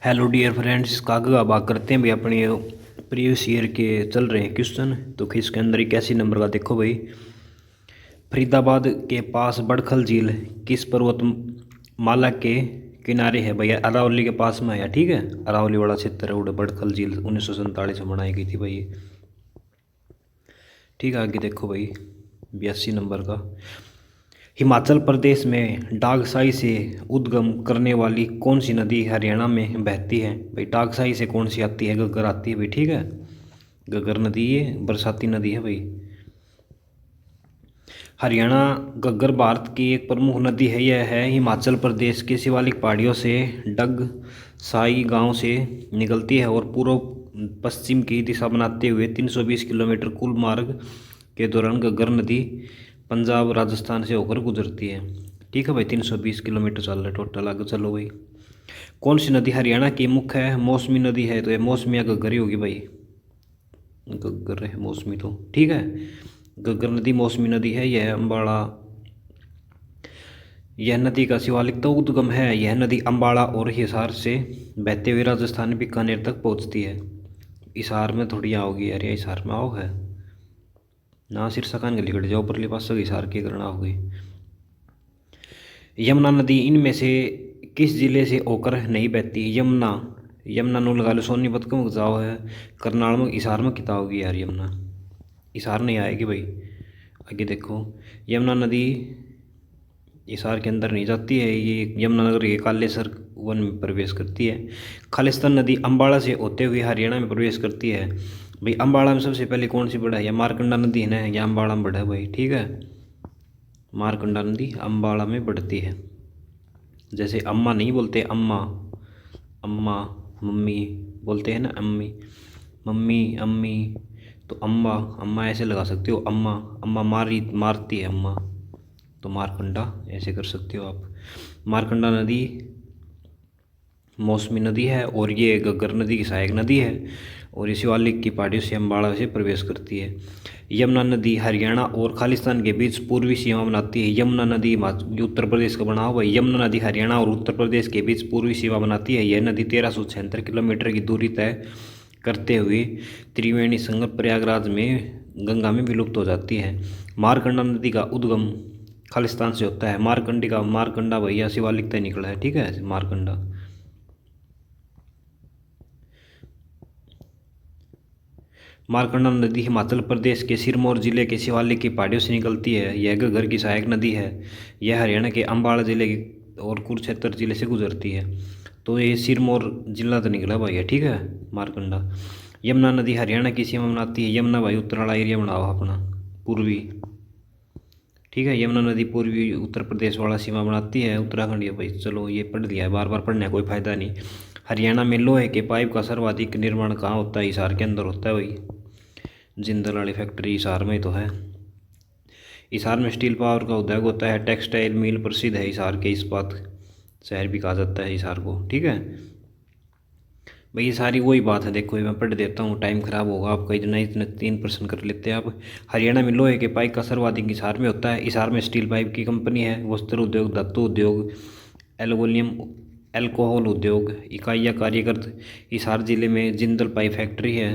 Hello dear friends, कागज बात करते हैं भाई अपने प्रीवियस ईयर के चल रहे हैं क्वेश्चन। तो इसके अंदर एक ऐसी नंबर का देखो भाई। फरीदाबाद के पास बड़खल झील किस पर्वतमाला के किनारे है भैया? अरावली के पास में है। ठीक है, अरावली वाला क्षेत्र है। उड़े बड़खल झील 1947 में बनाई गई थी भाई। ठीक है, आगे देखो भाई 82 नंबर का। हिमाचल प्रदेश में डागसाई से उद्गम करने वाली कौन सी नदी हरियाणा में बहती है? भाई डागसाई से कौन सी आती है? घग्गर आती है भाई। ठीक है, घग्गर नदी ये बरसाती नदी है भाई। हरियाणा घग्गर भारत की एक प्रमुख नदी है। यह है हिमाचल प्रदेश के शिवालिक पहाड़ियों से डगसाई गांव से निकलती है और पूर्व पश्चिम की दिशा बनाते हुए 320 किलोमीटर कुल मार्ग के दौरान घग्गर नदी पंजाब राजस्थान से होकर गुजरती है। ठीक है भाई, 320 किलोमीटर चल रहा है टोटल। आगे चलो भाई। कौन सी नदी हरियाणा की मुख्य है मौसमी नदी है? तो ये मौसमी या घग्गर ही होगी भाई। घग्गर है मौसमी तो। ठीक है, घग्गर नदी मौसमी नदी है। यह अम्बाड़ा, यह नदी का शिवालिक तो उद्गम है। यह नदी अम्बाड़ा और हिसार से बहते हुए राजस्थान बीकानेर तक पहुंचती है। हिसार में थोड़ी आओगी यार, ये हिसार में आओ है ना। सिरसा गली कट जाओ परली पास हिसार की करना होगी। यमुना नदी इनमें से किस जिले से होकर नहीं बहती? यमुना, यमुना नो लगा लो सोनीपत को जाओ है। करनाल में हिसार में किता होगी यार यमुना। हिसार नहीं आएगी भाई। आगे देखो। यमुना नदी हिसार के अंदर नहीं जाती है। ये यमुनानगर के कालेसर वन में प्रवेश करती है। खालिस्तान नदी अम्बाड़ा से होते हुए हरियाणा में प्रवेश करती है। भाई अम्बाड़ा में सबसे पहले कौन सी बड़ा है? या मारकंडा नदी है ना, या अम्बाड़ा में बड़ा है भाई। ठीक है, मारकंडा नदी अम्बाड़ा में बढ़ती है। जैसे अम्मा नहीं बोलते, अम्मा अम्मा मम्मी बोलते हैं ना, अम्मी मम्मी अम्मी। तो अम्मा अम्मा ऐसे लगा सकते हो, अम्मा अम्मा मारती है अम्मा। तो मारकंडा ऐसे कर सकते हो आप। मारकंडा नदी मौसमी नदी है और ये घग्गर नदी की सहायक नदी है और ये शिवालिक की पहाड़ियों से अम्बाड़ा से प्रवेश करती है। यमुना नदी हरियाणा और खालिस्तान के बीच पूर्वी सीमा बनाती है। यमुना नदी ये उत्तर प्रदेश का बना हुआ है। यमुना नदी हरियाणा और उत्तर प्रदेश के बीच पूर्वी सीमा बनाती है। यह नदी 1376 किलोमीटर की दूरी तय करते हुए त्रिवेणी संगम प्रयागराज में गंगा में विलुप्त हो जाती है। मारकंडा नदी का उद्गम खालिस्तान से होता है। मारकंडा भैया शिवालिक तय निकला है। ठीक है, मारकंडा। मारकंडा नदी हिमाचल प्रदेश के सिरमौर जिले के शिवालिक की पहाड़ियों से निकलती है। यह घग्गर की सहायक नदी है। यह हरियाणा के अम्बाड़ा जिले के और कुरुक्षेत्र जिले से गुजरती है। तो ये सिरमौर जिला तो निकला भाई है। ठीक है, मारकंडा। यमुना नदी हरियाणा की सीमा बनाती है। यमुना भाई उत्तर वाला एरिया बनाओ अपना, पूर्वी। ठीक है, यमुना नदी पूर्वी उत्तर प्रदेश वाला सीमा बनाती है। उत्तराखंड ये भाई चलो ये पढ़ लिया है, बार बार पढ़ने का कोई फायदा नहीं। हरियाणा में लोहे के पाइप का सर्वाधिक निर्माण कहाँ होता है? हिसार के अंदर होता है भाई। जिंदल वाली फैक्ट्री हिसार में तो है। हिसार में स्टील पावर का उद्योग होता है। टेक्सटाइल मिल प्रसिद्ध है हिसार के। इस्पात शहर भी कहा जाता है हिसार को। ठीक है भाई, ये सारी वही बात है। देखो ये मैं पढ़ देता हूँ, टाइम खराब होगा आपका। इतना इतने 3% कर लेते हैं आप। हरियाणा में लोहे के पाइप का सर्वाधिक हिसार में होता है। हिसार में स्टील पाइप की कंपनी है। वस्त्र उद्योग, धातु उद्योग, एल्युमिनियम, अल्कोहल उद्योग इकाइयाँ कार्यरत हिसार जिले में जिंदल पाइप फैक्ट्री है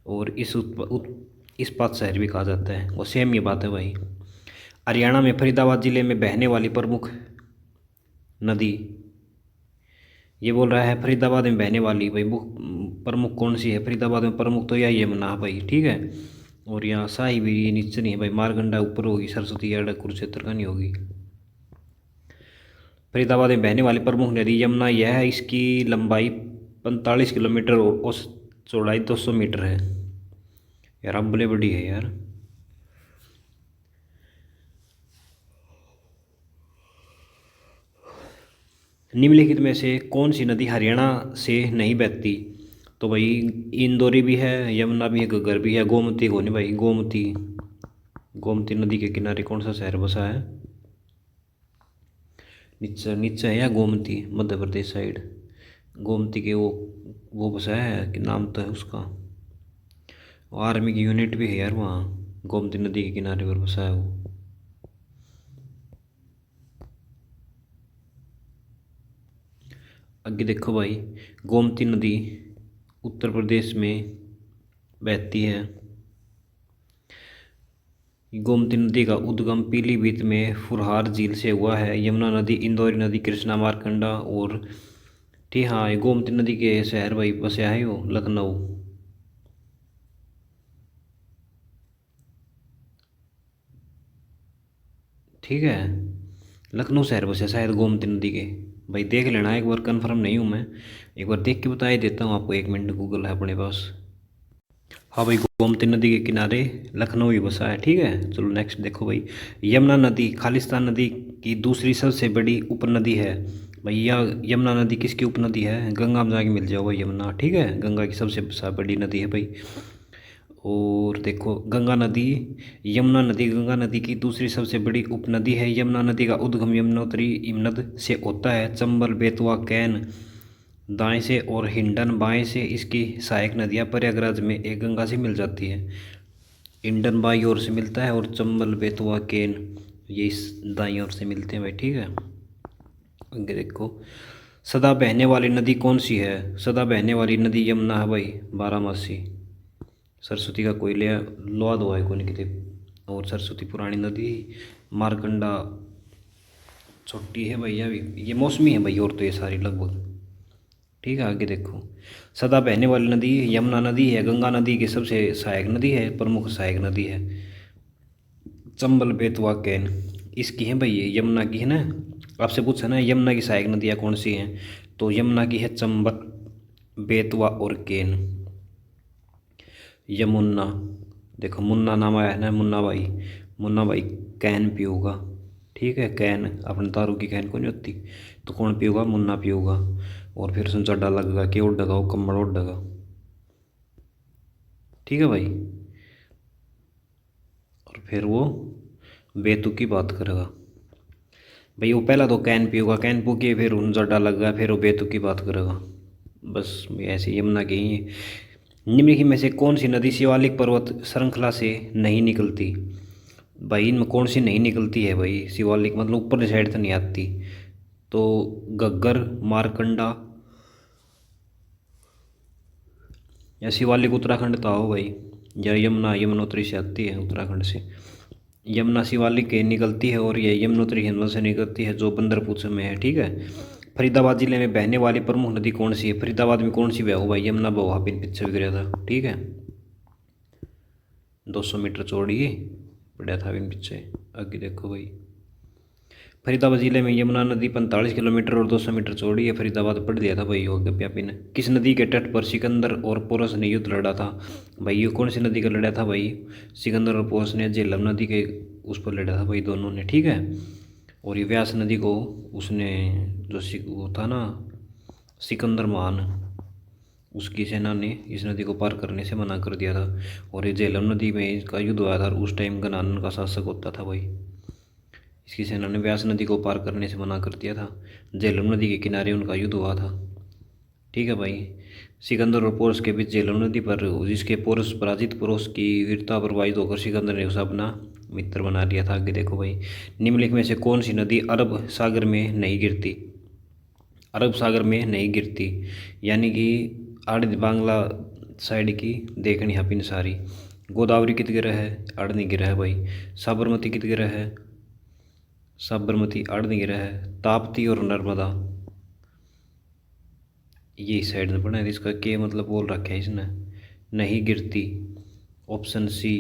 और इस्पात शहर भी कहा जाता है। वो सेम ये बात है भाई। हरियाणा में फरीदाबाद जिले में बहने वाली प्रमुख नदी, ये बोल रहा है फरीदाबाद में बहने वाली भाई प्रमुख कौन सी है? फरीदाबाद में प्रमुख तो यही यमुना भाई। ठीक है, और यहाँ शाही भी ये नीचे नहीं है भाई। मारकंडा ऊपर होगी, सरस्वती या कुरुक्षेत्र का नहीं होगी। फरीदाबाद में बहने वाली प्रमुख नदी यमुना यह है। इसकी लंबाई 45 किलोमीटर और चौड़ाई 200 मीटर है। यार अब बड़े बड़ी है यार। निम्नलिखित में से कौन सी नदी हरियाणा से नहीं बहती? तो भाई इंदौरी भी है, यमुना भी है, घग्गर भी है। गोमती को नहीं भाई, गोमती। गोमती नदी के किनारे कौन सा शहर बसा है? नीचे नीचे है या गोमती, मध्य प्रदेश साइड। गोमती के वो बसा है कि नाम तो है उसका। आर्मी की यूनिट भी है यार वहाँ। गोमती नदी के किनारे पर बसा है वो। आगे देखो भाई, गोमती नदी उत्तर प्रदेश में बहती है। गोमती नदी का उद्गम पीलीभीत में फुरहार झील से हुआ है। यमुना नदी, इंदौरी नदी, कृष्णा, मारकंडा और ठीक, हाँ, ये गोमती नदी के शहर भाई बसा है वो लखनऊ। ठीक है, लखनऊ शहर बसे शायद गोमती नदी के। भाई देख लेना एक बार, कंफर्म नहीं हूँ मैं, एक बार देख के बता ही देता हूँ आपको, 1 मिनट, गूगल है अपने पास। हाँ भाई, गोमती नदी के किनारे लखनऊ ही बसा है। ठीक है, चलो नेक्स्ट देखो भाई, यमुना नदी खालिस्तान नदी की दूसरी सबसे बड़ी उपनदी है। भैया यमुना नदी किसकी उपनदी है? गंगा में जाके मिल जाओ भाई यमुना। ठीक है, गंगा की सबसे बड़ी नदी है भाई। और देखो गंगा नदी, यमुना नदी गंगा नदी की दूसरी सबसे बड़ी उपनदी है। यमुना नदी का उद्गम यमुनोत्री हिमनद से होता है। चंबल, बेतवा, कैन दाएं से और हिंडन बाएं से इसकी सहायक नदियां प्रयागराज में एक गंगा से मिल जाती है। हिंडन बाईं ओर से मिलता है और चंबल, बेतवा, केन ये इस दाईं ओर से मिलते हैं भाई। ठीक है, आगे देखो, सदा बहने वाली नदी कौन सी है? सदा बहने वाली नदी यमुना है भाई, बारामासी। सरस्वती का कोई लिया लोहा दो है कोई कितने, और सरस्वती पुरानी नदी, मारकंडा छोटी है भैया भी, ये मौसमी है भाई, और तो ये सारी लगभग। ठीक है, आगे देखो, सदा बहने वाली नदी यमुना नदी है, गंगा नदी की सबसे सहायक नदी है, प्रमुख सहायक नदी है। चंबल, बेतवा, कैन इसकी है भाई, ये यमुना की है ना। आपसे पूछा ना यमुना की सहायक नदियाँ कौन सी हैं, तो यमुना की है चंबल, बेतवा और केन। यमुना, देखो मुन्ना नाम आया है ना, मुन्ना भाई, मुन्ना भाई कैन पियूगा। ठीक है, कैन अपने दारू की कैन को नहीं होती, तो कौन पियूगा? मुन्ना पियूगा। और फिर उसमें चड्डा लगेगा कि उड़ डगा, वो कम्बल उड़ डगा। ठीक है भाई, और फिर वो बेतु की बात करेगा भाई, वो पहला तो कैन पियूगा, कैन पू के फिर उन चड्डा लगेगा, फिर वो बेतु की बात करेगा। बस ऐसे यमुना के ही। निम्नलिखित में से कौन सी नदी शिवालिक पर्वत श्रृंखला से नहीं निकलती? भाई इनमें कौन सी नहीं निकलती है भाई? शिवालिक मतलब ऊपर साइड तो नहीं आती, तो घग्गर, मारकंडा या शिवालिक उत्तराखंड का हो भाई, या यमुना यमुनोत्री से आती है उत्तराखंड से। यमुना शिवालिक के निकलती है और ये यमुनोत्री हिमालय से निकलती है, जो बंदरपुर में है। ठीक है, फरीदाबाद जिले में बहने वाली प्रमुख नदी कौन सी है? फरीदाबाद में कौन सी बहू भाई? यमुना बहू, पिन पीछे भी गिरा था। ठीक है, 200 मीटर चौड़ी बढ़िया था बिन पीछे। आगे देखो भाई, फरीदाबाद जिले में यमुना नदी 45 किलोमीटर और 200 मीटर चौड़ी है। फरीदाबाद पढ़ दिया था भाई, योग व्यापी ने। किस नदी के तट पर सिकंदर और पोरस ने युद्ध लड़ा था? भाई ये कौन सी नदी का लड़ा था भाई? सिकंदर और पोरस ने झेलम नदी के उस पर लड़ा था भाई दोनों ने। ठीक है, और ये व्यास नदी को उसने जो वो था ना सिकंदर महान, उसकी सेना ने इस नदी को पार करने से मना कर दिया था। और ये झेलम नदी में इसका युद्ध हुआ था, और उस टाइम गनानन का शासक होता था भाई। इसकी सेना ने व्यास नदी को पार करने से मना कर दिया था। झेलम नदी के किनारे उनका युद्ध हुआ था। ठीक है भाई, सिकंदर और पोरस के बीच झेलम नदी पर जिसके पोरस पराजित, पोरस की वीरता प्रभावित होकर सिकंदर ने उसे अपना मित्र बना लिया था। आगे देखो भाई, निम्नलिखित में से कौन सी नदी अरब सागर में नहीं गिरती? अरब सागर में नहीं गिरती, यानी कि आड़ बांग्ला साइड की देखनी है पिन सारी। गोदावरी कित गिरा है? आड़ नहीं गिरा है भाई। साबरमती कित गिरा है? साबरमती आड़ नहीं गिरा है। ताप्ती और नर्मदा ये इस साइड में पड़ा है, इसका क्या मतलब बोल रखा है इसने? नहीं गिरती, ऑप्शन सी।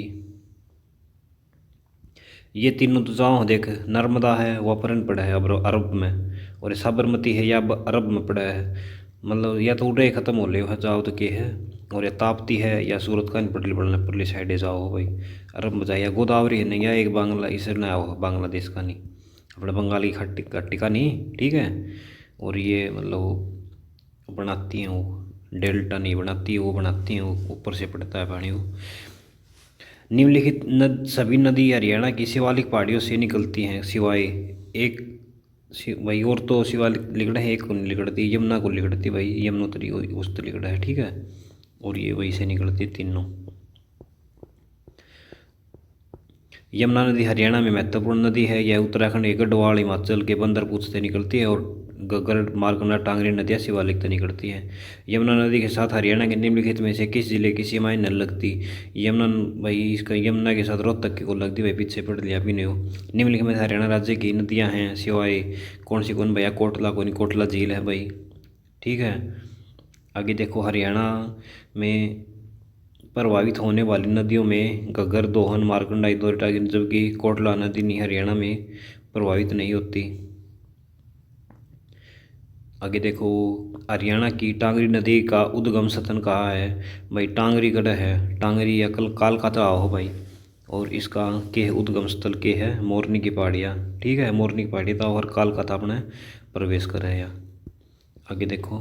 ये तीनों तो जाओ देख, नर्मदा है वो अपरन पड़ा है अब अरब में, और ये साबरमती है या अरब में पड़ा है, मतलब या तो उड़े ख़त्म हो ले जाओ तो के है। और ये ताप्ती है या सूरत का पटली पड़ना परली साइड जाओ भाई, अरब में जाए। या गोदावरी है नहीं, या एक बांग्ला इसे ना हो, बांग्लादेश का नहीं, अपने बंगाली खट्टी खट्टी का नहीं। ठीक है, और ये मतलब बनाती हैं वो डेल्टा नहीं बनाती, वो बनाती हैं वो ऊपर से पड़ता है पानी वो। निम्नलिखित सभी नदी हरियाणा की शिवालिक पहाड़ियों से निकलती हैं सिवाय एक भाई, और तो शिवालिक लिगड़ा है, एक को नहीं लिगड़ती, यमुना को लिगड़ती भाई, यमुनोत्री उस तो लिगड़ा है। ठीक है, और ये वही से निकलती तीनों। यमुना नदी हरियाणा में महत्वपूर्ण नदी है। यह उत्तराखंड के गढ़वाल हिमाचल के बंदरपुर से निकलती है और घग्गर मारकंडा टांगरी नदियाँ शिवालिक से निकलती है। यमुना नदी के साथ हरियाणा के निम्नलिखित में से किस जिले की सीमाएं न लगती? यमुना, भाई इसका यमुना के साथ रोहतक की को लगती, भाई पीछे पढ़ लिया भी नहीं हो। निम्नलिखित में हरियाणा राज्य की नदियाँ हैं सिवाय कौन सी कौन? भैया कोटला को नहीं, कोटला झील है भाई, ठीक है। आगे देखो, हरियाणा में प्रभावित होने वाली नदियों में घग्गर, दोहन, मारकंडा, इंदौर, टागिन, जबकि कोटला नदी नहीं हरियाणा में प्रभावित नहीं होती। आगे देखो, हरियाणा की टांगरी नदी का उद्गम स्थल कहाँ है? भाई टांगरी गढ़ है, टांगरी या कालकाता हो भाई। और इसका के उद्गम स्थल के है मोरनी की पहाड़ियाँ, ठीक है। मोरनी की पहाड़ी था और कालकाता अपने प्रवेश कर है यहाँ। आगे देखो,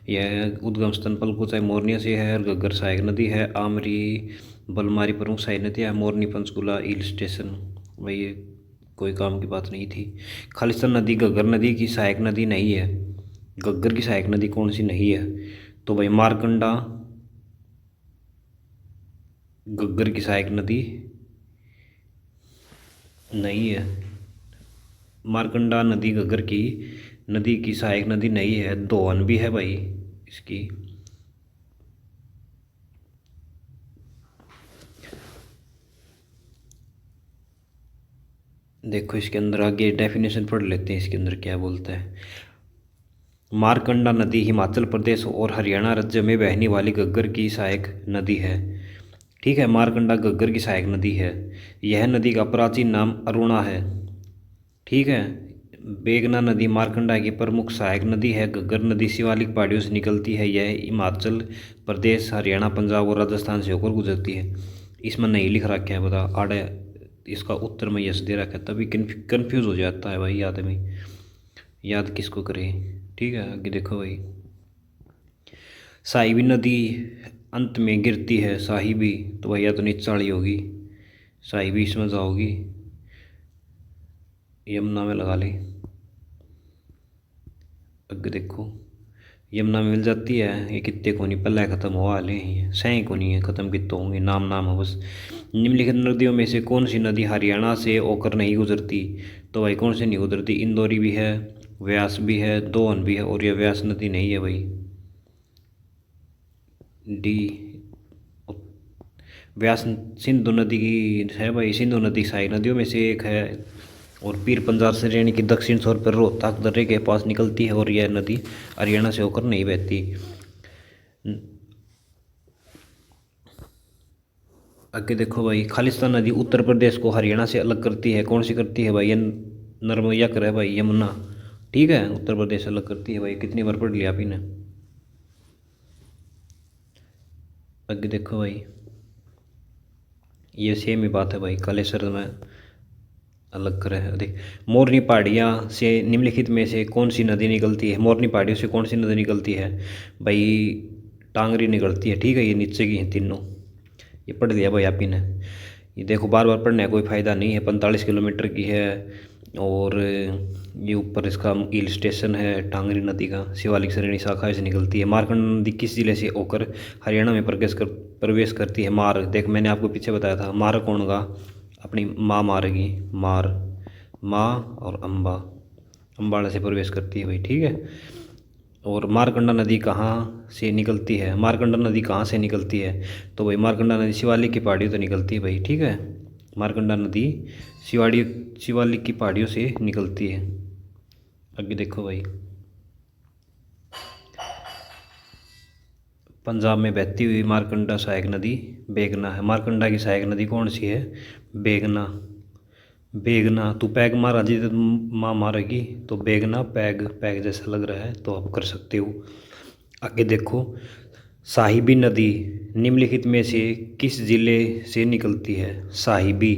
यह उद्गम स्थल पलकुचाई मोरनिया से है और घग्गर सहायक नदी है। आमरी, बलमारी प्रमुख सहायक नदी है। मोरनी, पंचकुला, हिल स्टेशन, भाई ये कोई काम की बात नहीं थी। खालिस्तान नदी घग्गर नदी की सहायक नदी नहीं है। घग्गर की सहायक नदी कौन सी नहीं है? तो भाई मारकंडा घग्गर की सहायक नदी नहीं है। मारकंडा नदी घग्गर की नदी की सहायक नदी नहीं है। दोहन भी है भाई इसकी। देखो इसके अंदर आगे डेफिनेशन पढ़ लेते हैं, इसके अंदर क्या बोलता है। मारकंडा नदी हिमाचल प्रदेश और हरियाणा राज्य में बहने वाली घग्गर की सहायक नदी है, ठीक है। मारकंडा घग्गर की सहायक नदी है। यह नदी का प्राचीन नाम अरुणा है, ठीक है। बेगना नदी मारकंडा की प्रमुख सहायक नदी है। घग्गर नदी शिवालिक पहाड़ियों से निकलती है। यह हिमाचल प्रदेश, हरियाणा, पंजाब और राजस्थान से होकर गुजरती है। इसमें नहीं लिख रखा है, बता आड़े इसका उत्तर में यस दे रखा है, तभी कन्फ्यूज़ हो जाता है भाई आदमी, याद किसको करे, ठीक है। आगे देखो भाई, साहिबी नदी अंत में गिरती है। साहिबी तो भैया तो निचाली होगी, साहिबी इसमें जाओगी, यमुना में लगा ले। आगे देखो, यमुना में मिल जाती है। ये कितने को नहीं पहले ख़त्म हुआ ले, सही को नहीं है ख़त्म कितने होंगे, नाम नाम है बस। निम्नलिखित नदियों में से कौन सी नदी हरियाणा से होकर नहीं गुजरती? तो भाई कौन सी नहीं गुजरती? इंदौरी भी है, व्यास भी है, दोहन भी है, और ये व्यास नदी नहीं है भाई, डी। व्यास सिंधु नदी की है भाई, सिंधु नदी सहायक नदियों में से एक है। और पीर पंजाब श्रेणी की दक्षिण छोर पर रोहतक दर्रे के पास निकलती है और यह नदी हरियाणा से होकर नहीं बहती। आगे देखो भाई, खालिस्तान नदी उत्तर प्रदेश को हरियाणा से अलग करती है। कौन सी करती है भाई? ये नर्मदा कर है भाई, यमुना, ठीक है। उत्तर प्रदेश अलग करती है भाई, कितनी बार पढ़ लिया आप ने। आगे देखो भाई, ये सेम ही बात है भाई, कालेश्वर में अलग करे है। देख, मोरनी पहाड़ियाँ से निम्नलिखित में से कौन सी नदी निकलती है? मोरनी पहाड़ियों से कौन सी नदी निकलती है भाई? टांगरी निकलती है, ठीक है। ये नीचे की हैं तीनों, ये पढ़ लिया भाई आप ही ने। ये देखो बार बार पढ़ने का कोई फ़ायदा नहीं है। 45 किलोमीटर की है और ये ऊपर इसका हिल स्टेशन है टांगरी नदी का, शिवालिक श्रेणी शाखा से निकलती है। मारकंडा नदी किस जिले से होकर हरियाणा में प्रवेश करती है? मार, देख मैंने आपको पीछे बताया था, मार कौन गा? अपनी माँ मारेगी, मार, माँ और अम्बा, अम्बाड़ा से प्रवेश करती है भाई, ठीक है। और मारकंडा नदी कहाँ से निकलती है? मारकंडा नदी कहाँ से निकलती है? तो भाई मारकंडा नदी शिवालिक की पहाड़ियों से निकलती है भाई, ठीक है। मारकंडा नदी शिवालिक की पहाड़ियों से निकलती है। आगे देखो भाई, पंजाब में बहती हुई मारकंडा सहायक नदी बेगना है। मारकंडा की सहायक नदी कौन सी है? बेगना। बेगना, तू पैग मारा जी तो माँ मारेगी, तो बेगना, पैग, पैग जैसा लग रहा है तो आप कर सकते हो। आगे देखो, साहिबी नदी निम्नलिखित में से किस जिले से निकलती है? साहिबी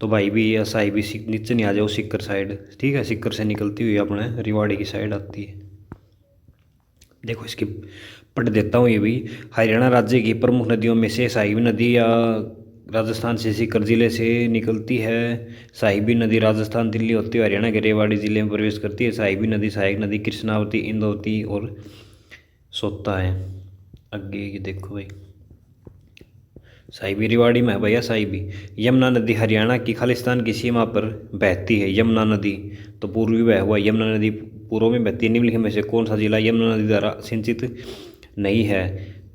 तो भाई भी या साहिबी नीचे नहीं आ जाओ, सीकर साइड, ठीक है। सीकर से निकलती हुई अपने रिवाड़ी की साइड आती है। देखो इसकी पढ़ देता हूँ ये भी। हरियाणा राज्य की प्रमुख नदियों में से साहिबी नदी या राजस्थान से सीकर जिले से निकलती है। साहिबी नदी राजस्थान, दिल्ली होते हुए हरियाणा के रेवाड़ी जिले में प्रवेश करती है। साहिबी नदी सहायक नदी कृष्णावती, इंदौती और सोता है। आगे ये देखो भाई, साहिबी रेवाड़ी में है भैया साहिबी। यमुना नदी हरियाणा की खालिस्तान की सीमा पर बहती है। यमुना नदी तो पूर्वी बह हुआ, यमुना नदी पूर्व में बहती है। निम्नलिखित में से कौन सा जिला यमुना नदी द्वारा सिंचित नहीं है?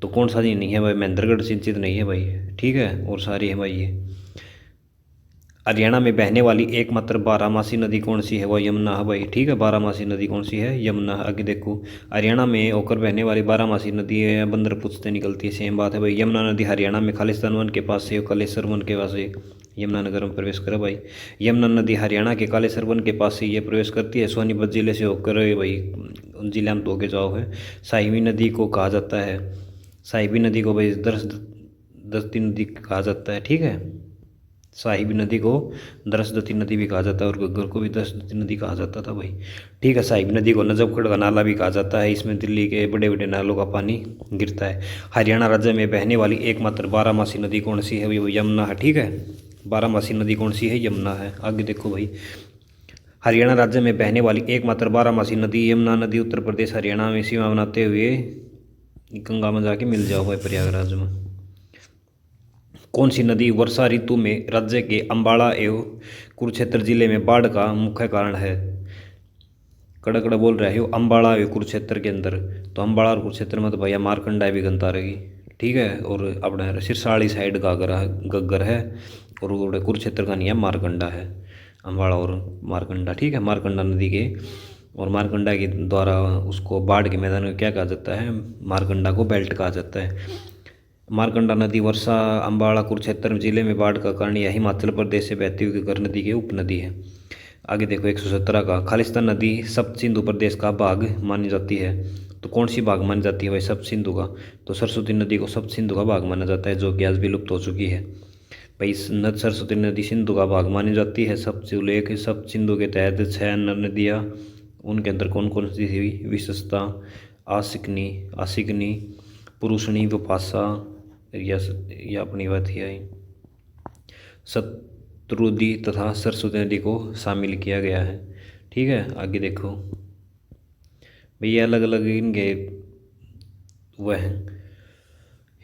तो कौन सा जी नहीं है भाई? महेंद्रगढ़ सिंचित नहीं है भाई, ठीक है। और सारी है भाई ये। हरियाणा में बहने वाली एकमात्र बारहमासी नदी कौन सी है? वो यमुना है भाई, ठीक है। बारहमासी नदी कौन सी है? यमुना। आगे देखो, हरियाणा में होकर बहने वाली बारहमासी नदी है, बंदर पुछते निकलती है, सेम बात है भाई। यमुना नदी हरियाणा में खालिस्तान वन के पास से, कालेसर वन के पास से यमुनानगर में प्रवेश करे भाई। यमुना नदी हरियाणा के कालेसर वन के पास से ये प्रवेश करती है, सोनीपत जिले से होकर भाई उन जिले में तो होके जाओ है। साहिबी नदी को कहा जाता है, साहिबी नदी को भाई दसती नदी कहा जाता है, ठीक है। साहिबी नदी को दरसदती नदी भी कहा जाता है और घग्गर को भी दरसदती नदी कहा जाता था भाई, ठीक है। साहिबी नदी को नजफगढ़ का नाला भी कहा जाता है, इसमें दिल्ली के बड़े बड़े नालों का पानी गिरता है। हरियाणा राज्य में बहने वाली एकमात्र बारहमासी नदी कौन सी है? वो यमुना है, ठीक है। बारहमासी नदी कौन सी है? यमुना है। आगे देखो भाई, हरियाणा राज्य में बहने वाली एकमात्र बारहमासी नदी यमुना नदी उत्तर प्रदेश हरियाणा में सीमा बनाते हुए गंगा में जाके मिल जाओ भाई प्रयागराज में। कौन सी नदी वर्षा ऋतु में राज्य के अंबाला एवं कुरुक्षेत्र जिले में बाढ़ का मुख्य कारण है? कड़कड़ बोल रहे हो, अंबाला एवं कुरुक्षेत्र के अंदर। तो अंबाला और कुरुक्षेत्र में तो भैया मारकंडा भी गंता रहेगी, ठीक है। और अपने सिरसाड़ी साइड गग्गर है, और कुरुक्षेत्र का नियम मारकंडा है। अंबाला और मारकंडा, ठीक है। मारकंडा नदी के और मारकंडा के द्वारा उसको बाढ़ के मैदान में क्या कहा जाता है? मारकंडा को बेल्ट कहा जाता है। मारकंडा नदी वर्षा अंबाला कुरुक्षेत्र जिले में बाढ़ का कारण यह हिमाचल प्रदेश से बहती हुई घग्गर नदी की उपनदी है। आगे देखो 117 का, खालिस्तान नदी सप्त सिंधु प्रदेश का भाग मानी जाती है। तो कौन सी भाग मानी जाती है भाई सप्त सिंधु का? तो सरस्वती नदी को सप्त सिंधु का भाग माना जाता है, जो कि आज विलुप्त हो चुकी है भाई। इस सरस्वती नदी सिंधु का भाग मानी जाती है। सप्त उल्लेख सप्त सिंधु के तहत 6 नदियाँ, उनके अंदर कौन कौन सी थी? विशेषता आसिकनी, आसिकनी, पुरुषणी, विपाशा, या अपनी बात ही आई शत्रुदी तथा सरस्वती नदी को शामिल किया गया है, ठीक है। आगे देखो भैया, अलग अलग इनके वह हैं।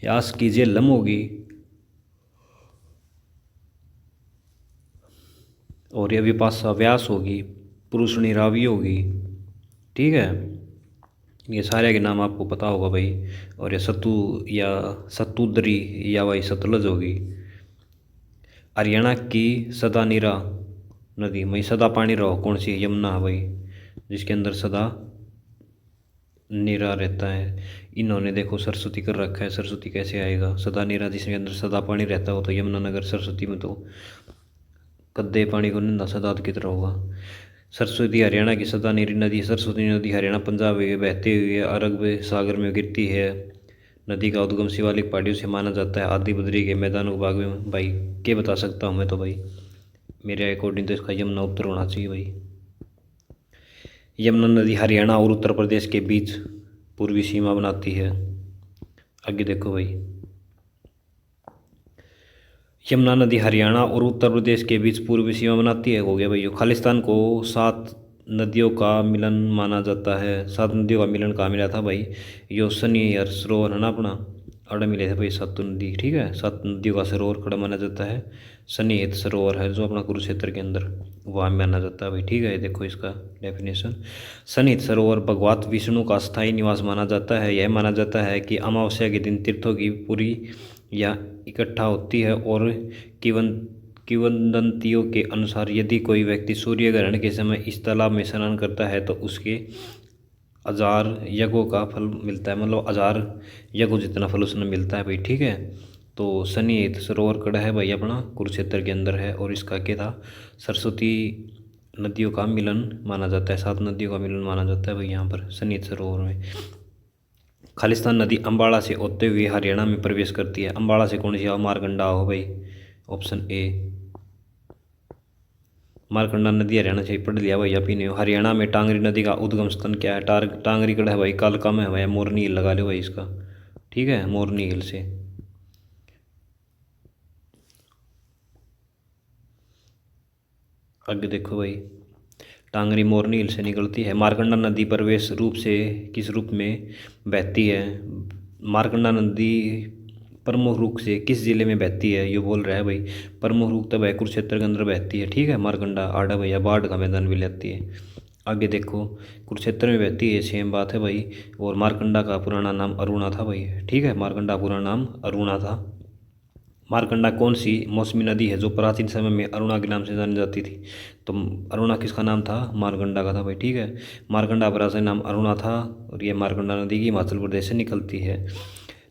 यास कीजिए लम होगी और यह विपाशा व्यास होगी, पुरुषणी रावी होगी, ठीक है। ये सारे के नाम आपको पता होगा भाई। और ये सतु या सतुद्री या भाई सतलज होगी। हरियाणा की सदा नीरा नदी में सदा पानी रहो कौन सी है? यमुना है भाई, जिसके अंदर सदा नीरा रहता है। इन्होंने देखो सरस्वती कर रखा है, सरस्वती कैसे आएगा? सदा नीरा जिसके अंदर सदा पानी रहता हो तो यमुनानगर। सरस्वती में तो कद्दे पानी को निंदा सदा की तरह होगा। सरस्वती हरियाणा की सदा नीरी नदी। सरस्वती नदी हरियाणा पंजाब में बहते हुए अरब सागर में गिरती है। नदी का उद्गम शिवालिक पहाड़ियों से माना जाता है। आदि बद्री के मैदानों के भाग में भाई क्या बता सकता हूँ मैं, तो भाई मेरे अकॉर्डिंग तो इसका यमुना उत्तर होना चाहिए भाई। यमुना नदी हरियाणा और उत्तर प्रदेश के बीच पूर्वी सीमा बनाती है। आगे देखो भाई, यमुना नदी हरियाणा और उत्तर प्रदेश के बीच पूर्वी सीमा बनाती है। हो गया भाई। खालिस्तान को 7 नदियों का मिलन माना जाता है। 7 नदियों का मिलन कहाँ मिला था भाई? यो सनी हर सरोवर है ना अपना, अड़ मिले थे भाई 7 नदी, ठीक है। 7 नदियों का सरोवर खड़ा माना जाता है। सन्निहित सरोवर है जो अपना कुरुक्षेत्र के अंदर, वहाँ माना जाता है भाई, ठीक है। देखो इसका डेफिनेशन, सन्निहित सरोवर भगवान विष्णु का स्थायी निवास माना जाता है। यह माना जाता है कि अमावस्या के दिन तीर्थों की पूरी या इकट्ठा होती है। और किंवदंतियों के अनुसार यदि कोई व्यक्ति सूर्य ग्रहण के समय इस तालाब में स्नान करता है तो उसके 1000 यज्ञों का फल मिलता है, मतलब 1000 यज्ञों जितना फल उसमें मिलता है भाई, ठीक है। तो सन्निहित सरोवर कड़ा है भाई अपना कुरुक्षेत्र के अंदर है। और इसका क्या था? सरस्वती नदियों का मिलन माना जाता है, 7 नदियों का मिलन माना जाता है भाई यहाँ पर सन्निहित सरोवर में। खालिस्तान नदी अंबाला से होते हुए हरियाणा में प्रवेश करती है। अंबाला से कौन सी आओ? मारकंडा हो भाई, ऑप्शन ए। मारकंडा नदी हरियाणा से पढ़ लिया भाई आप ही ने। हरियाणा में टांगरी नदी का उद्गम स्थल क्या है? टांगरी कड़ा है भाई, कालका में है भाई, मोरनी हिल लगा लो भाई इसका, ठीक है। मोरनी हिल से। आगे देखो भाई, टांगरी मोरनी हिल से निकलती है। मारकंडा नदी प्रवेश रूप से किस रूप में बहती है? मारकंडा नदी प्रमुख रूप से किस जिले में बहती है, ये बोल रहा है भाई। प्रमुख रूप तो भाई कुरुक्षेत्र के अंदर बहती है, ठीक है। मारकंडा आड़ा भैया बाढ़ का मैदान भी लेती है। आगे देखो, कुरुक्षेत्र में बहती है, सेम बात है भाई। और मारकंडा का पुराना नाम अरुणा था भाई, ठीक है। मारकंडा पुराना नाम अरुणा था। मारकंडा कौन सी मौसमी नदी है जो प्राचीन समय में अरुणा के नाम से जानी जाती थी? तो अरुणा किसका नाम था? मारकंडा का था भाई, ठीक है। मारकंडा प्राचीन नाम अरुणा था। और ये मारकंडा नदी की हिमाचल प्रदेश से निकलती है।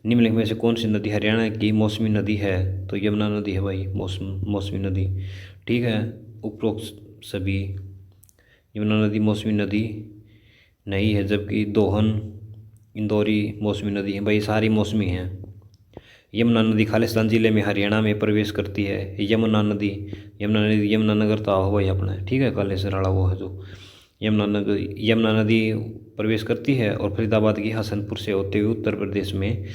निम्नलिखित में से कौन सी नदी हरियाणा की मौसमी नदी है? तो यमुना नदी है भाई, मौसमी नदी, ठीक है। उपरोक्त सभी, यमुना नदी मौसमी नदी नहीं है, जबकि दोहन, इंदौरी मौसमी नदी है भाई, सारी मौसमी हैं। यमुना नदी खालिस्तान जिले में हरियाणा में प्रवेश करती है। यमुना नदी यमुनानगर तो हो भाई अपना, ठीक है। कालेसर वाला वो है जो यमुना नदी प्रवेश करती है और फरीदाबाद की हसनपुर से होते हुए उत्तर प्रदेश में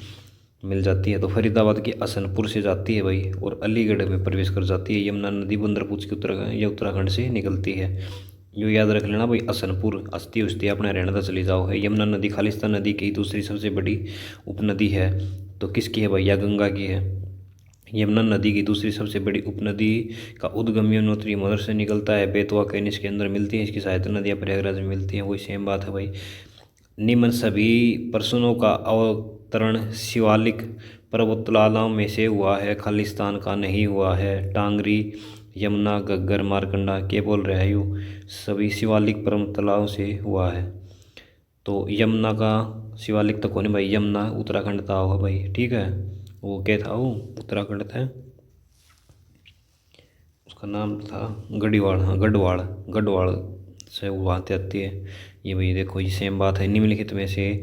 मिल जाती है। तो फरीदाबाद की हसनपुर से जाती है भाई और अलीगढ़ में प्रवेश कर जाती है। यमुना नदी बंदरपुर की उत्तराखंड से निकलती है। जो याद रख लेना भाई, हसनपुर अस्ती उस्ती अपने हरियाणा तक चली जाओ है। यमुना नदी खालिस्तान नदी की दूसरी सबसे बड़ी उपनदी है। तो किसकी है भैया? गंगा की है। यमुना नदी की दूसरी सबसे बड़ी उपनदी का उद्गम यमुनोत्री मदर से निकलता है। बेतवा कैनिस के अंदर मिलती है। इसकी सहायता नदियाँ प्रयागराज में मिलती हैं, वही सेम बात है भाई। निम्न सभी प्रश्नों का अवतरण शिवालिक पर्वतमालाओं में से हुआ है, खालिस्तान का नहीं हुआ है। टांगरी, यमुना, घग्गर, मारकंडा के बोल रहे हैं यू सभी शिवालिक पर्वतमालाओं से हुआ है। तो यमुना का शिवालिक तो कौन है भाई? यमुना उत्तराखंड था होगा भाई, ठीक है। वो क्या था? वो उत्तराखंड था, उसका नाम था गढ़वाल। हाँ, गढ़वाल, गढ़वाल से वो आती आती है। ये भाई देखो, ये सेम बात है। निम्नलिखित में से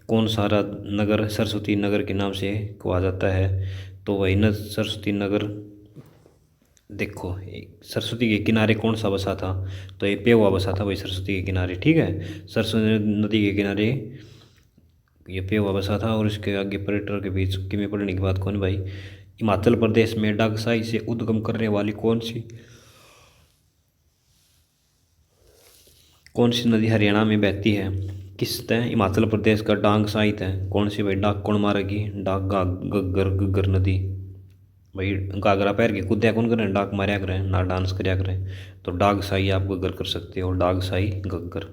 कौन सारा नगर सरस्वती नगर के नाम से कहा जाता है? तो वही न सरस्वती नगर। देखो, सरस्वती के किनारे कौन सा बसा था? तो ये पेवा बसा था भाई, सरस्वती के किनारे, ठीक है। सरस्वती नदी के किनारे ये पेवा बसा था। और इसके आगे पर्यटकों के बीच की में पढ़ने की बात कौन भाई? हिमाचल प्रदेश में डागसाई से उद्गम करने वाली कौन सी नदी हरियाणा में बहती है? किस तय हिमाचल प्रदेश का डांग साइट है, कौन सी भाई? डाक कौन मारेगी? डाक गग्गर गग्गर नदी भाई। घाघरा पैर के कूद्या कौन करें? डाक मारया करें ना, डांस करया करें। तो डाग साई आप गग्गर कर सकते हो, डाग साई गग्गर।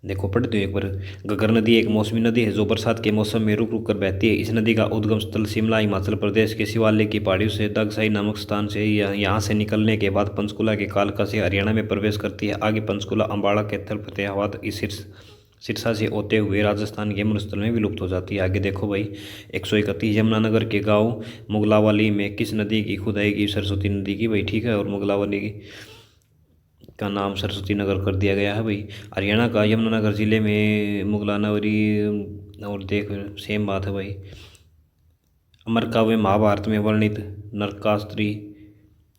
देखो पढ़ते हो एक बार। घग्गर नदी एक मौसमी नदी है जो बरसात के मौसम में रुक रुक कर बहती है। इस नदी का उद्गम स्थल शिमला हिमाचल प्रदेश के शिवालिक की पहाड़ियों से दगसाई नामक स्थान से यहाँ से निकलने के बाद पंचकुला के कालका से हरियाणा में प्रवेश करती है। आगे पंचकुला, अम्बाड़ा, कैथल, फतेहाबाद, सिरसा से होते हुए राजस्थान के मरुस्थल में विलुप्त हो जाती है। आगे देखो भाई, 131 यमुनानगर के गाँव मुगलावाली में किस नदी की खुदाई की? सरस्वती नदी की भाई, ठीक है। और मुगलावाली का नाम सरस्वती नगर कर दिया गया है भाई। हरियाणा का यमुनानगर जिले में मुगलानवरी। और देख, सेम बात है भाई। अमर काव्य महाभारत में वर्णित नरकास्त्री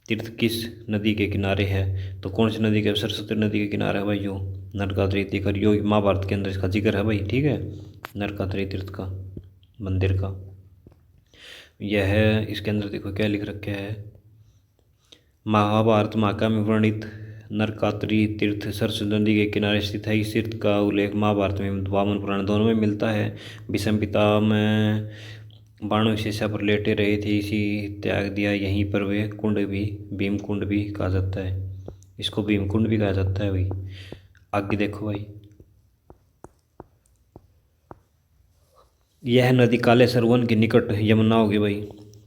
तीर्थ किस नदी के किनारे है? तो कौन सी नदी के? सरस्वती नदी के किनारे है भाई यो नरकात्री तीर्थ। यो महाभारत के अंदर इसका जिक्र है भाई, ठीक है। नरकात्री तीर्थ का मंदिर का यह है। इसके अंदर देखो क्या लिख रखे है। महाभारत महाकाव्य में वर्णित नरकात्री तीर्थ सरस्वती नदी के किनारे स्थित है। इस तीर्थ का उल्लेख महाभारत में, वामन पुराण दोनों में मिलता है। भीष्म पिता में बाणों की शिशा पर लेटे रहे थे, इसी त्याग दिया। यहीं पर वे कुंड भी, भीम कुंड भी कहा जाता है। इसको भीम कुंड भी कहा जाता है भाई। आगे देखो भाई, यह नदी कालेसर वन के निकट यमुना होगी भाई।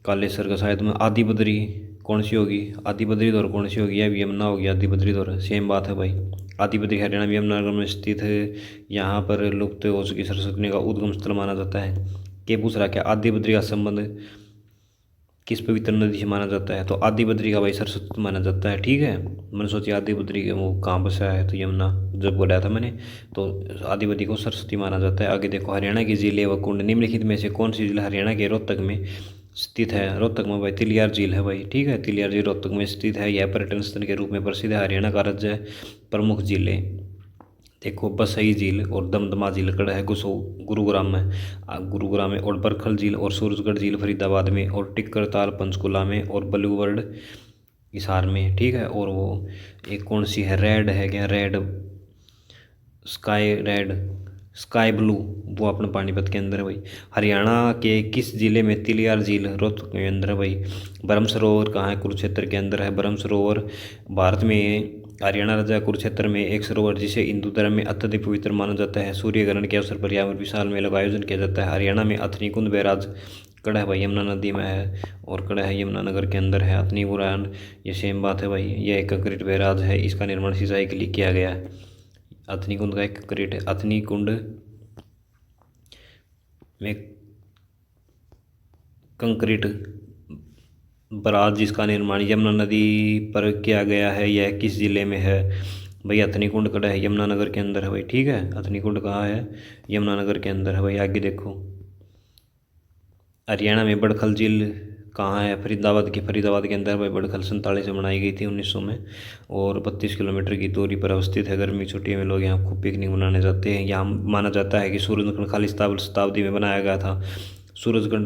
कालेसर का शायद में आदि बद्री कौन सी होगी? आदि बद्री दौर कौन सी होगी? यह भी यमुना होगी, आदि बद्री दौर, सेम बात है भाई। आदि बद्री हरियाणा में यमुनानगर में स्थित है। यहाँ पर लुप्त हो चुकी सरस्वती का उद्गम स्थल माना जाता है। के पूछ रहा क्या आदि बद्री का संबंध किस पवित्र नदी से माना जाता है? तो आदि बद्री का भाई सरस्वती माना जाता है, ठीक है। मैंने सोची आदि बद्री के वो कहाँ बसा है, तो यमुना जब बोला था मैंने, तो आदि बद्री को सरस्वती माना जाता है। आगे देखो, हरियाणा की झीलें व कुंड निम्नलिखित में से कौन सी झील हरियाणा के रोहतक में स्थित है? रोहतक में भाई तिलियार झील है भाई, ठीक है। तिलियार झील रोहतक में स्थित है। यह पर्यटन स्थल के रूप में प्रसिद्ध है। हरियाणा का राज्य प्रमुख झीलें देखो, बसई झील और दमदमा झील कड़ा है गुरुग्राम में। गुरुग्राम में, और बरखल झील और सूरजगढ़ झील फरीदाबाद में, और टिक्कर ताल पंचकुला में, और बलूवर्ड हिसार में, ठीक है। और वो एक कौन सी है? रेड है क्या? Red sky red sky blue, वो अपने पानीपत के अंदर है भाई। हरियाणा के किस जिले में तिलियार झील रोहतक के अंदर है भाई। ब्रह्म सरोवर कहाँ है, कुरुक्षेत्र के अंदर है ब्रह्म सरोवर। भारत में हरियाणा राज्य कुरुक्षेत्र में एक सरोवर जिसे हिंदू धर्म में अत्यधिक पवित्र माना जाता है। सूर्य ग्रहण के अवसर पर यहाँ पर विशाल मेले का आयोजन किया जाता है। हरियाणा में अथनी कुंड बैराज कड़ा है भाई, यमुना नदी में है और कड़ा है यमुनानगर के अंदर है। अथनी बुरान, ये सेम बात है भाई, यह एक कंक्रीट बैराज है, इसका निर्माण सिंचाई के लिए किया गया है। अथनी कुंड का एक कंक्रीट है। अथनी कुंड में कंक्रीट बराज जिसका निर्माण यमुना नदी पर किया गया है, यह किस जिले में है भाई। अथनी कुंड कड़ा है, यमुनानगर के अंदर है भाई, ठीक है। अथनी कुंड कहाँ है, यमुनानगर के अंदर है भाई। आगे देखो, हरियाणा में बड़खल झील कहाँ है, फरीदाबाद की, फरीदाबाद के अंदर भाई। बड़खल 47 में बनाई गई थी 1900 में और 32 किलोमीटर की दूरी पर अवस्थित है। गर्मी छुट्टियों में लोग यहाँ खूब पिकनिक मनाने जाते हैं। यहाँ माना जाता है कि सूरजकुंड खाली शताब्दी में बनाया गया था। सूरजकुंड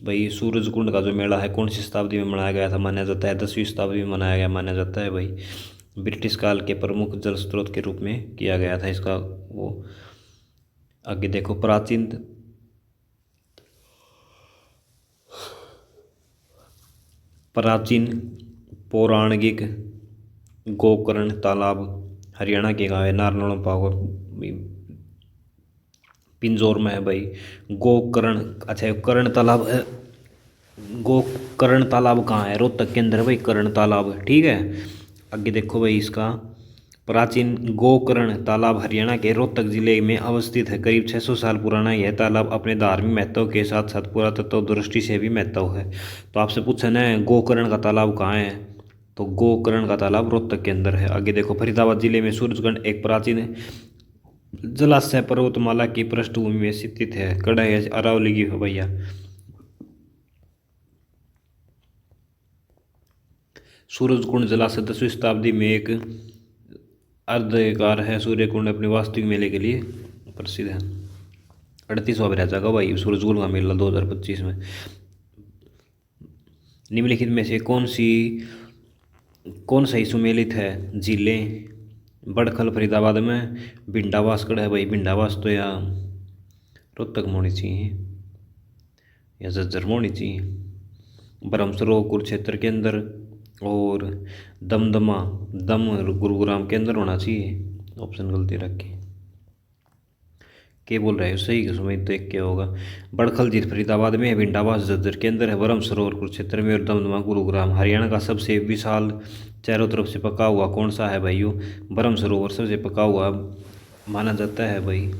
भाई, सूरजकुंड का जो मेला है कौन सी शताब्दी में मनाया गया था, माना जाता है 10वीं शताब्दी में मनाया गया माना जाता है भाई। ब्रिटिश काल के प्रमुख जल स्रोत के रूप में किया गया था इसका वो। आगे देखो, प्राचीन पौराणिक गोकर्ण तालाब हरियाणा के गाँव है, नारनौल पावर पिंजौर में है भाई। गोकर्ण, अच्छा कर्ण तालाब है। गोकर्ण तालाब कहाँ है, रोहतक के अंदर है भाई कर्ण तालाब, ठीक है। आगे देखो भाई, इसका प्राचीन गोकर्ण तालाब हरियाणा के रोहतक जिले में अवस्थित है। करीब 600 साल पुराना यह तालाब अपने धार्मिक महत्व के साथ साथ पुरातत्व दृष्टि से भी महत्व है। तो आपसे पूछा ना गोकर्ण का तालाब कहाँ है, तो गोकर्ण का तालाब रोहतक के अंदर है। आगे देखो, फरीदाबाद जिले में सूरजकुंड एक प्राचीन जलाशय पर्वतमाला की पृष्ठभूमि में स्थित है। कड़ा है अरावली की भैया। सूरजकुंड जलाशय 10वीं शताब्दी में एक अर्धकार है। सूर्यकुंड अपने वास्तविक मेले के लिए प्रसिद्ध है। 38वां भी रह जाएगा भाई सूरजकुंड का मेला 2025 में। निम्नलिखित में से कौन सही सुमेलित है, जिले बड़खल फरीदाबाद में, भिंडावास कड़ा है भाई। भिंडावास तो या रोहतक में होनी चाहिए या झज्जर में होनी चाहिए। ब्रह्मसरोवर कुरुक्षेत्र के अंदर और दमदमा गुरुग्राम के अंदर होना चाहिए। ऑप्शन गलती रखी, क्या बोल रहे हो सही है, समझ देख क्या होगा। बड़खल झील फरीदाबाद में है, भिंडावास झज्जर के अंदर है, ब्रह्मसरोवर कुरुक्षेत्र में और दमदमा गुरुग्राम। हरियाणा का सबसे विशाल चारों तरफ से पका हुआ कौन सा है भाइयों, ब्रह्मसरोवर सबसे पका हुआ माना जाता है भाई।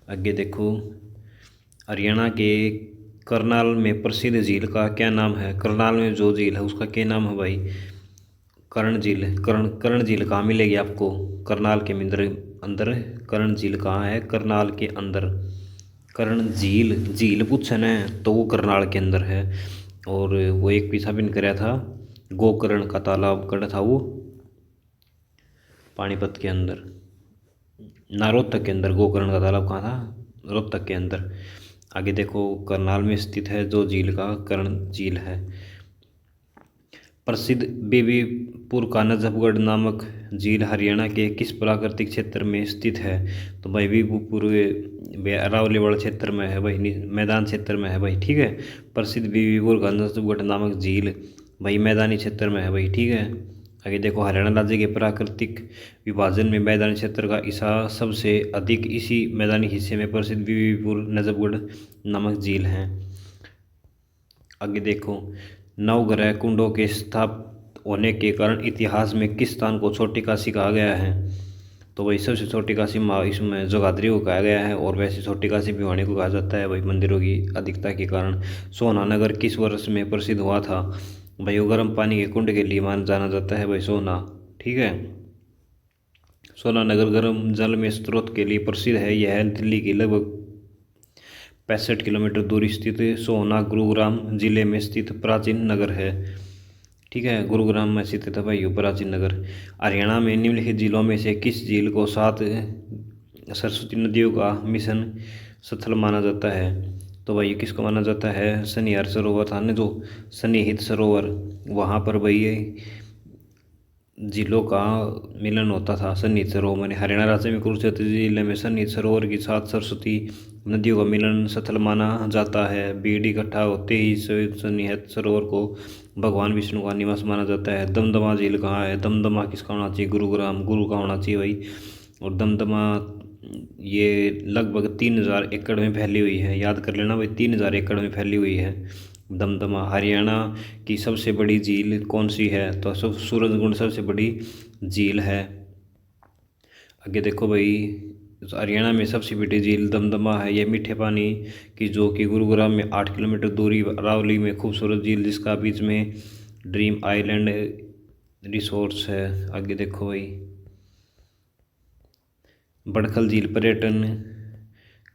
आगे देखो, हरियाणा के करनाल में प्रसिद्ध झील का क्या नाम है। करनाल में जो झील है उसका क्या नाम है भाई, कर्ण झील। कर्ण झील कहाँ मिलेगी आपको, करनाल के अंदर कर्ण झील कहाँ है, करनाल के अंदर। कर्ण झील पूछे न तो वो करनाल के अंदर है। और वो एक पीछा भी कराया था, गोकर्ण का तालाब कड़ा था वो पानीपत के अंदर, ना रोहतक के अंदर। गोकर्ण का तालाब कहाँ था, रोहतक के अंदर। आगे देखो, करनाल में स्थित है जो झील का कर्ण झील है। प्रसिद्ध बीबीपुर का नजफगढ़ नामक झील हरियाणा के किस प्राकृतिक क्षेत्र में स्थित है, तो भाई बीबीपुर अरावली वाला क्षेत्र में है भाई, मैदान क्षेत्र में है भाई, ठीक है। प्रसिद्ध बीबीपुर का नजफगढ़ नामक झील भाई मैदानी क्षेत्र में है भाई, ठीक है। आगे देखो, हरियाणा राज्य के प्राकृतिक विभाजन में मैदानी क्षेत्र का हिस्सा सबसे अधिक इसी मैदानी हिस्से में प्रसिद्ध बीबीपुर नजफगढ़ नामक झील है। आगे देखो, नवग्रह कुंडों के स्थापित होने के कारण इतिहास में किस स्थान को छोटी काशी कहा गया है, तो भाई सबसे छोटी काशी इसमें जगाधरी को कहा गया है। और वैसे छोटी काशी भिवानी को कहा जाता है भाई, मंदिरों की अधिकता के कारण। सोनानगर किस वर्ष में प्रसिद्ध हुआ था भाई, वो गर्म पानी के कुंड के लिए जाना जाता है भाई सोना, ठीक है। सोनानगर गर्म जल में स्रोत के लिए प्रसिद्ध है। यह दिल्ली की लगभग 65 किलोमीटर दूरी स्थित सोना गुरुग्राम जिले में स्थित प्राचीन नगर है, ठीक है। गुरुग्राम में स्थित है भाई प्राचीन नगर। हरियाणा में निम्नलिखित जिलों में से किस झील को 7 सरस्वती नदियों का मिशन स्थल माना जाता है, तो भाई किसको माना जाता है, सनिहार सरोवर था ना जो सन्निहित सरोवर, वहाँ पर भाई जिलों का मिलन होता था। सन्निहित सरोवर माने हरियाणा राज्य में कुरुक्षेत्र जिले में सन्निहित सरोवर की सात सरस्वती नदियों का मिलन स्थल माना जाता है। भीड़ इकट्ठा होते ही सन्निहित सरोवर को भगवान विष्णु का निवास माना जाता है। दमदमा झील कहाँ है? दमदमा किसका होना चाहिए? गुरुग्राम, गुरु का होना चाहिए भाई। और दमदमा ये लगभग 3000 एकड़ में फैली हुई है। याद कर लेना भाई, 3000 एकड़ में फैली हुई है दमदमा। हरियाणा की सबसे बड़ी झील कौन सी है? तो सब सूरजकुंड सबसे बड़ी झील है। आगे देखो भाई, हरियाणा में सबसे बड़ी झील दमदमा है। यह मीठे पानी की जो कि गुरुग्राम में 8 किलोमीटर दूरी अरावली में खूबसूरत झील जिसका बीच में ड्रीम आइलैंड रिसोर्स है। आगे देखो भाई, बड़खल झील पर्यटन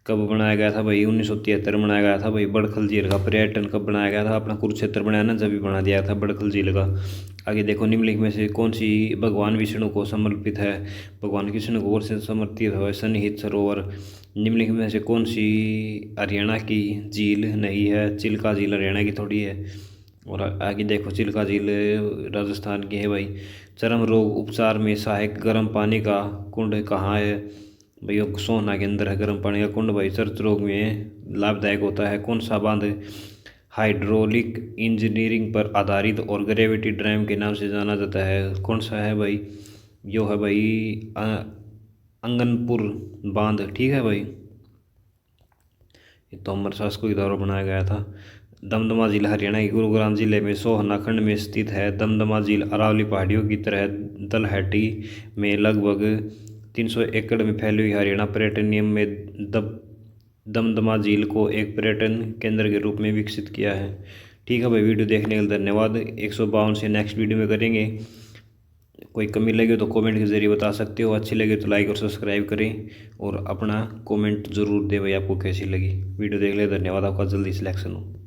कब बनाया गया था भाई? 1973 में बनाया गया था भाई। बड़खल झील का पर्यटन कब बनाया गया था? अपना कुरुक्षेत्र बनाया ना, जब भी बना दिया था बड़खल झील का। आगे देखो, निम्नलिखित में से कौन सी भगवान विष्णु को समर्पित है? भगवान विष्णु को ओर से समर्पित है सन्निहित सरोवर। निम्नलिखित में से कौन सी हरियाणा की झील नहीं है? चिल्का झील हरियाणा की थोड़ी है। और आगे देखो, चिल्का झील राजस्थान की है भाई। चर्म रोग उपचार में सहायक गर्म पानी का कुंड कहाँ है भाई? वो सोहना के अंदर है गर्म पानी का कुंड भाई। चर्म रोग में लाभदायक होता है। कौन सा बांध हाइड्रोलिक इंजीनियरिंग पर आधारित और ग्रेविटी ड्राइव के नाम से जाना जाता है? कौन सा है भाई? यो है भाई अंगनपुर बांध। ठीक है भाई, ये तो अमर सास को द्वारा बनाया गया था। दमदमा झील हरियाणा के गुरुग्राम जिले में सोहना खंड में स्थित है। दमदमा झील अरावली पहाड़ियों की तरह तलहटी में लगभग 300 एकड़ में फैली हुई हरियाणा पर्यटन नियम में दमदमा झील को एक पर्यटन केंद्र के रूप में विकसित किया है। ठीक है भाई, वीडियो देखने के लिए धन्यवाद। 152 से नेक्स्ट वीडियो में करेंगे। कोई कमी लगे तो कमेंट के ज़रिए बता सकते हो। अच्छी लगे तो लाइक और सब्सक्राइब करें और अपना कमेंट ज़रूर दें भाई, आपको कैसी लगी वीडियो। देख ले, धन्यवाद। आपका जल्दी सिलेक्शन हो।